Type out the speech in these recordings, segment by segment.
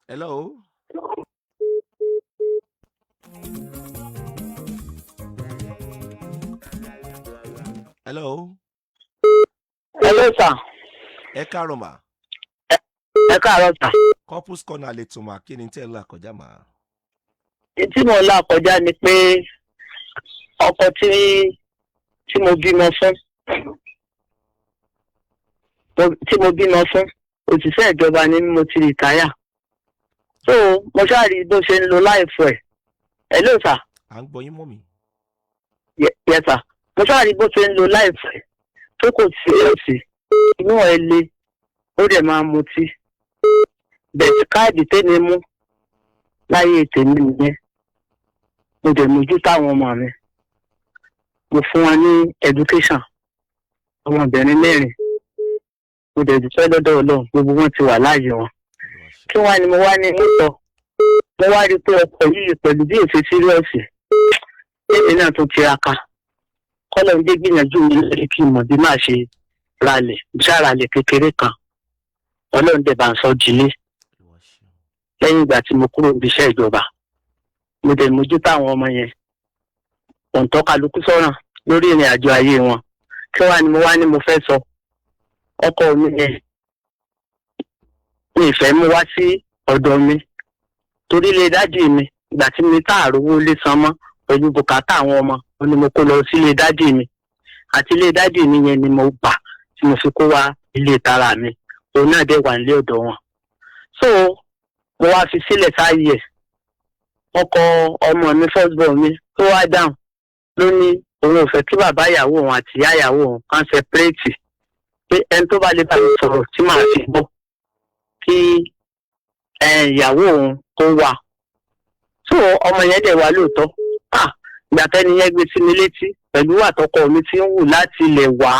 Hello. Hello. Hello, sir. Ẹ káàárọ̀ mà. Ẹ káàárọ̀, sir. Couples corner lè tún mà kí ni tẹ́ ń là kọjá mà. Tí mo là kọjá ni pé ọkọ tí mo bímọ fún òṣìṣẹ́ ìjọba ni mo ti rìtáyà. So mo ṣáàrí bó ṣe ń lo láìfọ ẹ̀. Hello, sir. À ń gbọ́ yín mọ́ mi. Yes, sir. Mo ṣáàrí bó ṣe ń lo láìfọ ẹ̀ tó kò sí èsì inú ẹ̀ le ó dẹ̀ máa mutí. Bẹ̀ẹ̀tì káàdì tẹ́ni mú láyé tèmi nìyẹn. Mo dẹ̀ mójú táwọn ọmọ mi. Mo fún wọn ní education ọmọbìnrin 4. Mo dẹ̀ dúpẹ́ lọ́dọ̀ Ọlọ́run gbogbo wọn ti wà láàyè wọn. Kí wá ni mo wá ní mọ́tò? Mo wá rí pé ọkọ̀ yìí pẹ̀lú bí èsì sírìọ́sì. Èmi náà tún tiraka. Kọ́lọ̀ ń dé gbìyànjú mi lórí kí n mọ̀ bí máa ṣe ralẹ̀ kékeré kan. Ọlọ́run dẹ̀ bá ń sọ jìlé. Lẹ́yìn ìgbà tí mo kúrò níbi iṣẹ́ ìjọba. Mo dẹ̀ mójú táwọn ọmọ yẹn. Òǹtọ́ kálukú sọ́ràn lórí ìrìn àjò ayé wọn. Kí wá ni mo fẹ́ sọ? Ọkọ mi yẹn mi ìfẹ́ mú wá sí ọ̀dọ̀ mi torí ilé dádì mi ìgbà tí mi táàrò owó lé san mọ́ pẹ̀lú bùkátà àwọn ọmọ ni mo kó lọ sí ilé dádì mi àti ilé dádì mi yẹn ni mo gbà tí mo fi kó wá ilé tara mi òun náà dẹ̀ wà nílé ọ̀dọ̀ wọn. So mo wá fi sílẹ̀ sáyé ẹ̀ ọkọ ọmọ mi first born mi tó wá dáhùn ló ní òun ò fẹ́ kí bàbá ìyàwó òun àti ìyá ìyàwó òun kan separate pé ẹni tó bá lè bá mi sọ̀rọ̀ tí màá fi gbọ́ kí ìyàwó òun kó wà. So ọmọ yẹn dẹ̀ wá lóòótọ́. Ìgbà tẹ́ni yẹn gbé sí mi létí pẹ̀lú àtọkọ mi tí ń wù láti ilẹ̀ wá.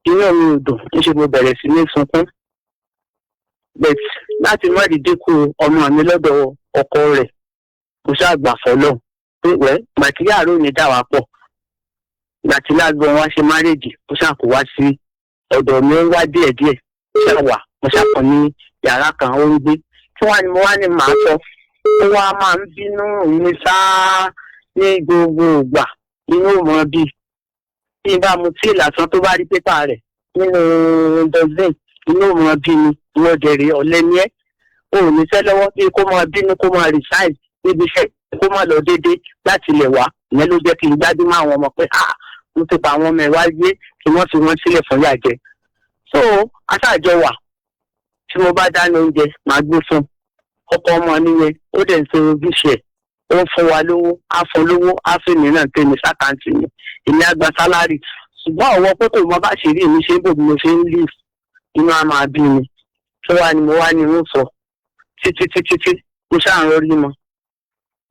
Inú mi ò dùn níṣe mo bẹ̀rẹ̀ sí ní sunkún. But láti má dínkù ọmọ mi lọ́dọ̀ ọkọ rẹ̀ mo ṣàgbà fọlọ́ pé ìgbà tí yàrá ò ní dà wá pọ̀. Ìgbà tí lágbọ́n wá ṣe márèjì mo ṣàkó wá sí ọ̀dọ̀ mi ń wá díẹ̀díẹ̀ ṣàwà mo ṣàkàn ní yàrá kan ó ń gbé tí wọ́n ní mo wá ní màá sọ ó wá máa ń bínú mi sáá ní gbogbo ìgbà inú mọ́ bí n bá mu tí ìlàsán tó bá rí pépà rẹ̀ nínú dustbin inú mọ́ bí mi ìwọ́n dẹ̀rẹ̀ ọ̀lẹ́ ní ẹ́ o ò ní sẹ́ lọ́wọ́ bí kó máa bínú kó máa resign níbi iṣẹ́ kó máa lọ déédéé láti ilẹ̀ wá ìyẹn ló jẹ́ kí n gbádùn mọ́ àwọn ọmọ pé mo ti pa àwọn ọmọ ẹ̀ wá gbé kí wọ́n fi wọ́n sílẹ̀ fún yàjẹ́. So aṣáájọ wà tí mo bá dáná oúnjẹ màá gbé fún ọkọ ọmọ nìyẹn ó dẹ̀ ń ṣe ojúṣe ẹ̀ ó ń fún wa lówó á fún lówó á fi mìíràn tẹ̀ mí sákàǹtì mi èmi á gba sálárì ṣùgbọ́n ọ̀wọ́ pé kò mọ bá ṣe rí mi ṣe ń bò bí mo ṣe ń lè inú á máa bí mi tí wàá ni mo wá ní ń sọ títí mo ṣáà ń rọrí mọ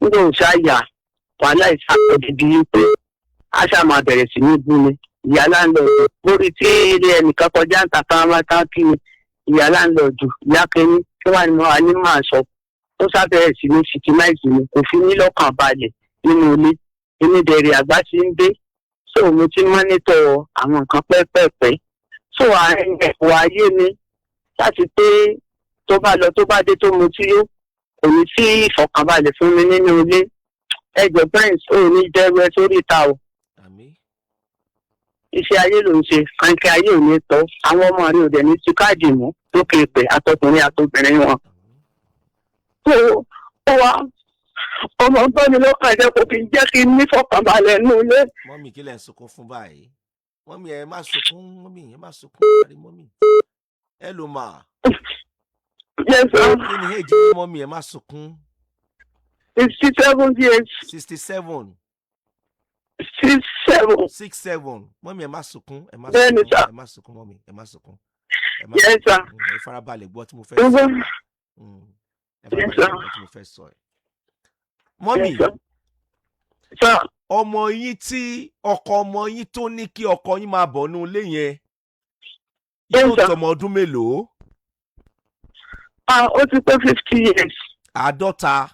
nígbà òun ṣáà yà wàhálà ìsàkọ̀dìdì yìí pé a ṣáà máa bẹ̀rẹ̀ sí ní bú mi ìyá láńlọ́ọ̀dù lórí tí ilé ẹnìkan kọjá ń ta kámáká kí ni ìyá láńlọ́ọ̀dù ìyá kẹ́ni tí wàá ní mo wà ní máa sọ ó sábẹ̀rẹ̀ sí ní fìtìmáìsì mi kò fi ní lọ́kàn balẹ̀ nínú ilé onídẹ̀ẹ̀rẹ̀ àgbà ti ń dé so mo ti mọ́nítọ̀ àwọn nǹkan pẹ́ẹ́pẹ́ẹ́pẹ́ so àárín ẹ̀kọ́ ayé mi láti pé tó bá lọ tó bá dé tó mu tí yó kò ní sí ìfọ̀kànbalẹ̀ fún mi nínú ilé ẹjọ́ prince ò ní dẹ́rù ẹ sórí ìta o iṣẹ́ ayé ló ń ṣe kànkẹ́ ayé ò ní tọ́ àwọn ọmọ rẹ̀ ò dẹ̀ ní tú káàdì mú lókè pẹ̀ àtọkùnrin àtobìnrin wọn. ó wá ọmọ ń bọ́ mi lọ́kàn jẹ́ kò kí n jẹ́ kí n ní fọkànbalẹ̀ nínú ilé. Mọ́mì kí lẹ̀ ń sunkún fún báyìí? Mọ́mì ẹ má sunkún, mọ́mì ẹ má sunkún kárí mọ́mì. Ẹ ló mà. Yes sir. Kí ni èjì mọ́mì ẹ má sunkún? 67 years. 67. 67. Mọ́mì ẹ má sunkún, ẹ má Bẹ́ẹ̀ni sunkún, sir. ẹ má sunkún mọ́mì, ẹ má sunkún. Yes sir. Ẹ farabalẹ̀ gbọ́ tí mo fẹ́ sọ. Ẹ farabalẹ̀ gbọ́ tí mo fẹ́ sọ ẹ̀. Mọ́mì, Yes sir. Sir. ọmọ yín tí ọkọ ọmọ yín tó ní kí ọkọ yín máa bọ̀ nínú ilé yẹn Yes yóò sir. tọmọ ọdún mélòó? Ó ti pé 50 years. 50.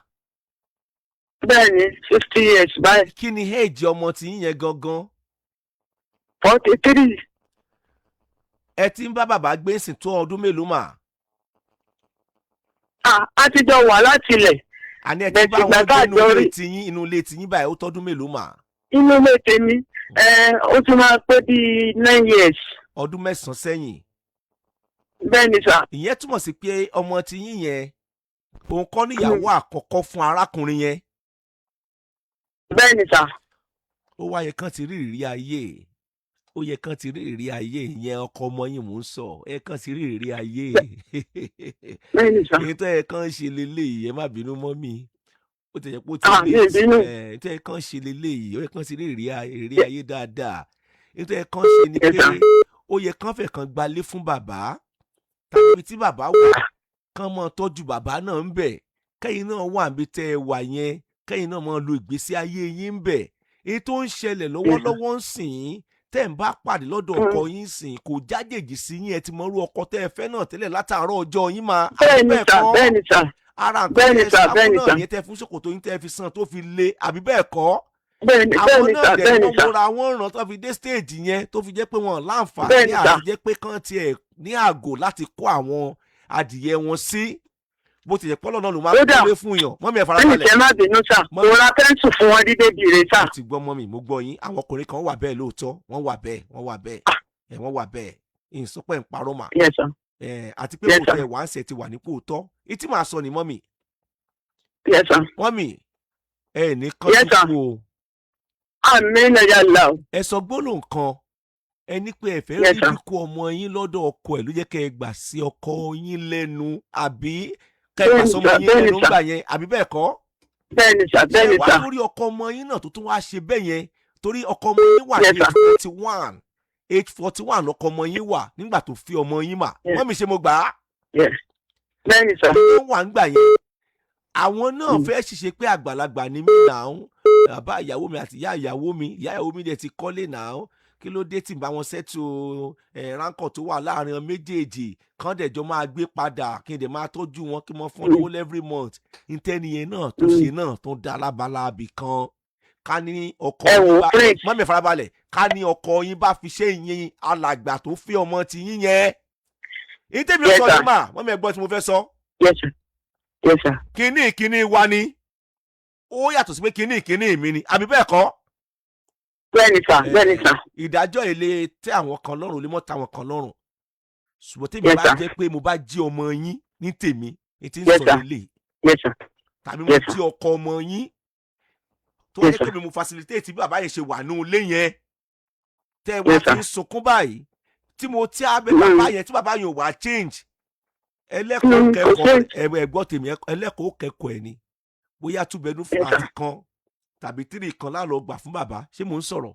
Bẹ́ẹ̀ni 50 years báyìí. Kí ni èjì ọmọ tí yín yẹn gangan? 43. Ẹ ti ń bá bàbá gbé sìn tó ọdún mélòó mà? a ti jọ wà láti ilẹ̀. àní ẹ ti bá wọn gbé inú ilé tiyín báyìí ó tọ́dún mélòó mà? Inú ilé tèmi ó ti máa pé bíi 9 years. ọdún 9 sẹ́yìn. Bẹ́ẹ̀ ni sà. ìyẹn túmọ̀ sí pé ọmọ tiyín yẹn òun kọ́ níyàwó àkọ́kọ́ fún arákùnrin yẹn. Bẹ́ẹ̀ ni sà. ó wá yẹ kán ti rí ìrírí ayé, ó yẹ kán ti rí ìrírí ayé ìyẹn ọkọ ọmọ yín mò ń sọ, ẹ kán ti rí ìrírí ayé. Bẹ́ẹ̀ ni sà. èyí tó yẹ kán ṣe leléyìí, ẹ má bínú mọ́ mi, ó ti yẹ pé ó ti lè èyí tó yẹ kán ṣe leléyìí, ó yẹ kán ti rí ìrírí ayé dáadáa. èyí tó yẹ kán ṣe ni pé ó yẹ kán fẹ́ kán gbalé fún bàbá tàbí tí bàbá wà kán mọ́ tọ́jú bàbá náà ń bẹ̀, kẹ́yìn náà wà níbi tẹ́ ẹ wà yẹn, kẹ́yìn náà máa lo ìgbésí ayé yín ń bẹ̀. èyí tó ń ṣẹlẹ̀ lọ́wọ́lọ́wọ́ ń sìn tẹ́ ń bá pàdé lọ́dọ̀ ọkọ yín sìn kò jájèjì sí yín, ẹ ti mọrú ọkọ tẹ́ ẹ fẹ́ náà tẹ́lẹ̀ látàárọ̀ ọjọ́ yín máa. bẹ́ẹ̀ ni sà, bẹ́ẹ̀ ni sà. ara nǹkan tẹ́ ẹ sáfún náà yẹn tẹ́ fún ṣòkòtò yín tẹ́ fi sàn tó fi le, àbí bẹ́ẹ̀ kọ́. àwọn náà dẹ̀ wọ́n wọra wọn ràn tó fi dé stage yẹn tó fi jẹ́ pé wọ́n láǹfààní àti jẹ́ pé kán tiẹ̀ ní àgò láti kó àwọn adìyẹ wọn sí. bó ti yẹ pọ́lọ́ náà ló máa ń kọ́lé fún yàn. mọ́mí ẹ̀ farabalẹ̀. ẹnì kẹ́ má bínú sà, mo ra pẹ́ńsù fún wọn dídé bìrè sà. mo ti gbọ́ mọ́mí, mo gbọ́ yín. àwọn ọkùnrin kan wà bẹ́ẹ̀ lóòótọ́, wọ́n wà bẹ́ẹ̀ wọ́n wà bẹ́ẹ̀ ìsọpẹ́ ń parọ́ mà. àti pé kò tẹ wà ń ṣe ti wà ní kóòtọ́. ìtì máa sọ ni mọ́mí. mọ́mí ẹ ní kán tó kú o. àmín ya Allah. ẹ sọ gbólóhùn kan, ẹ ní pé ẹ fẹ́ rí kíkó ọmọ yín lọ́dọ̀ ọkọ ẹ̀ ló jẹ́ kẹ́ ẹ gbà sí ọkọ yín lẹ́nu, àbí kẹ́ẹ̀pà sọmọ yín lẹ́nu gbà yẹn, àbí bẹ́ẹ̀ kọ́? bẹ́ẹ̀ni sà, bẹ́ẹ̀ni sà. wá lórí ọkọ ọmọ yín náà tó tún wá ṣe bẹ́ẹ̀ yẹn, torí ọkọ ọmọ yín wà ní age 41 lọkọ ọmọ yín wà nígbà tó fi ọmọ yín mà. wọ́n mi ṣe mo gbà á. bẹ́ẹ̀ni sà. wọ́n wà ń gbà yẹn. àwọn náà fẹ́ ṣiṣẹ́ pé àgbàlagbà ni mí náà, bàbá ìyàwó mi àti ìyá ìyàwó mi dẹ̀ ti kọ́lé náà, kí ló dé tí n bá wọn ṣètò ránkọ̀ tó wà láàrin méjèèjì kán dẹ̀jọ́ máa gbé padà kí n dẹ̀ máa tọ́jú wọn kí wọ́n fún lówó every month. ìtẹ́niyẹn náà tó ṣe náà tó dá lábalábì kan. ká ní ọkọ yín bá mọ́mí farabalẹ̀, ká ní ọkọ yín bá fi ṣe ìyẹn alàgbà tó fi ọmọ ti yín yẹn. ìtẹ́mi ó sọ ní mà mọ́mí ẹ̀gbọ́n tí mo fẹ́ sọ. kíní wa ni ó yàtọ̀ sí pé kíní mi ni, àbí bẹ́ẹ̀ kọ́? bẹ́ẹ̀ni sà. ìdájọ́ ilé tẹ́ àwọn kan lọ́rùn lè mọ́ ta àwọn kan lọ́rùn, ṣùgbọ́n tèmi bá jẹ́ pé mo bá jí ọmọ yín ní tèmi etí ń sọ nílé tàbí mo jí ọkọ ọmọ yín tó wáyé pé mi mo facilitate bí bàbá yẹn ṣe wà ní ilé yẹn tẹ́ wá fi ń sunkún báyìí tí mo tí abẹ́ bàbá yẹn tí bàbá yẹn ò wá change ẹlẹ́kọ̀ọ́ kẹ́kọ̀ọ́ ẹ̀gbọ́n tèmi ẹlẹ́kọ̀ọ́ kẹ́kọ̀ọ́ ẹ̀ ni bóyá 2 bedroom flat kan tàbí 3 kan lálọ́ gbà fún bàbá, ṣé mò ń sọ̀rọ̀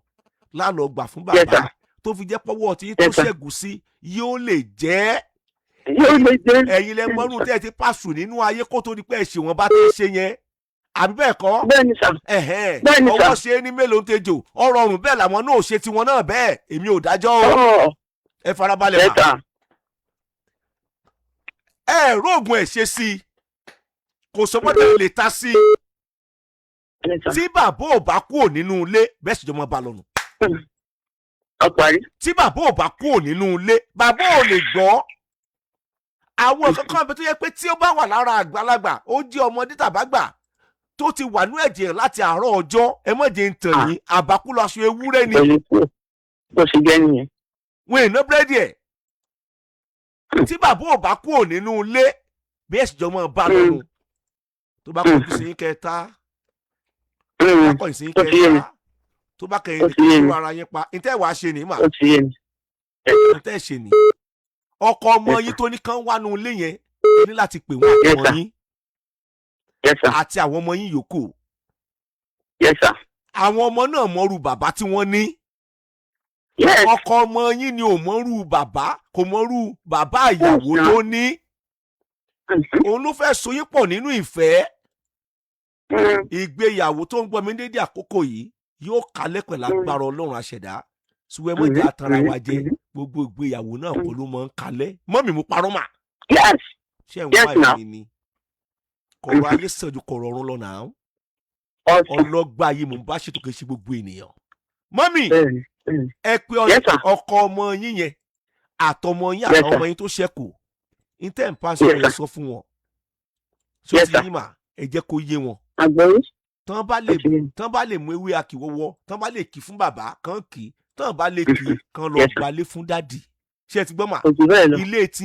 lálọ́ gbà fún bàbá tó fi jẹ́ pọ́wọ́ tí tó ṣẹ́gun sí yóò lè jẹ́ ẹ̀yin lẹ mọ́nú tẹ́ ẹ ti pàṣù nínú ayé kó tó di pé ẹ̀ṣẹ̀ wọn bá ti ṣe yẹn, àbí bẹ́ẹ̀ kọ́? bẹ́ẹ̀ni sà. ọwọ́ ṣe é ní mélòó ń tejò ọ̀rọ̀ ọ̀rùn bẹ́ẹ̀ làwọn náà ṣe tiwọn náà bẹ́ẹ̀, èmi ò dájọ́ o. ẹ farabalẹ̀ mà. ẹ róògùn ẹ̀ ṣe sí i kò sọ pé lè ta sí i tí bàbá ò bá kúrò nínú ilé bẹ́ẹ̀ sì jọ mọ́ bá lọ́nu. tí bàbá ò bá kúrò nínú ilé bàbá ò lè gbọ́. àwọn kankan bẹ tó yẹ pé tí ó bá wà lára àgbàlagbà ó jẹ́ ọmọdé tàbágbà tó ti wà ní ẹ̀jẹ̀ láti àárọ̀ ọjọ́, ẹ má jẹ́ ń tàn yín, àbákú lọ aṣọ ewúrẹ́ ni. bó ṣe jẹ́ nìyẹn. wọn ì ná búrẹ́dì ẹ̀. tí bàbá ò bá kúrò nínú ilé bẹ́ẹ̀ sì jọ mọ́ bá lọ́nu tó bá kọjú sí yín kẹta akọ ìsìn kẹta tó bá kẹyìn ní kí ara yín pa ntẹ́ wàá ṣe ní mà ntẹ́ ṣe ní ọkọ ọmọ yín tó ní kán wá nu ilé yẹn ní láti pè wọ́n ọmọ yín àti àwọn ọmọ yín yòókù. àwọn ọmọ náà mọrú bàbá tí wọ́n ní ọkọ ọmọ yín ni ò mọrú bàbá kò mọrú bàbá ìyàwó tó ní òun ló fẹ́ so yín pọ̀ nínú ìfẹ́. ìgbéyàwó tó ń gbọ́ mi dédé àkókò yìí yóò kalẹ̀ pẹ̀lú agbára Ọlọ́run àṣẹ̀dá ṣùgbọ́n mọ̀jà tara wa jẹ́ gbogbo ìgbéyàwó náà kọ́ ló máa ń kalẹ̀ mọ́mì mú parọ́ mà. ṣé ń wá ìrìn ni kọ̀rọ̀ ayé sàn ju kọ̀rọ̀ ọ̀run lọ náà ọlọ́gbà ayé mò ń bá ṣètò kì í ṣe gbogbo ènìyàn. mọ́mì ẹ pé ọkọ ọmọ yín yẹn àtọmọ yín àtọmọ yín tó ṣẹ́kù intent pastor yẹn sọ fún wọn ṣó ti yín mà ẹ jẹ́ kó yé wọn. àgbọ̀yé. tán bá lè mú ewé akíwọ́wọ́ tán bá lè kí fún bàbá kán kí tán bá lè kí kán lọ gbalé fún dádì ṣé ẹ ti gbọ́ mà ilé tí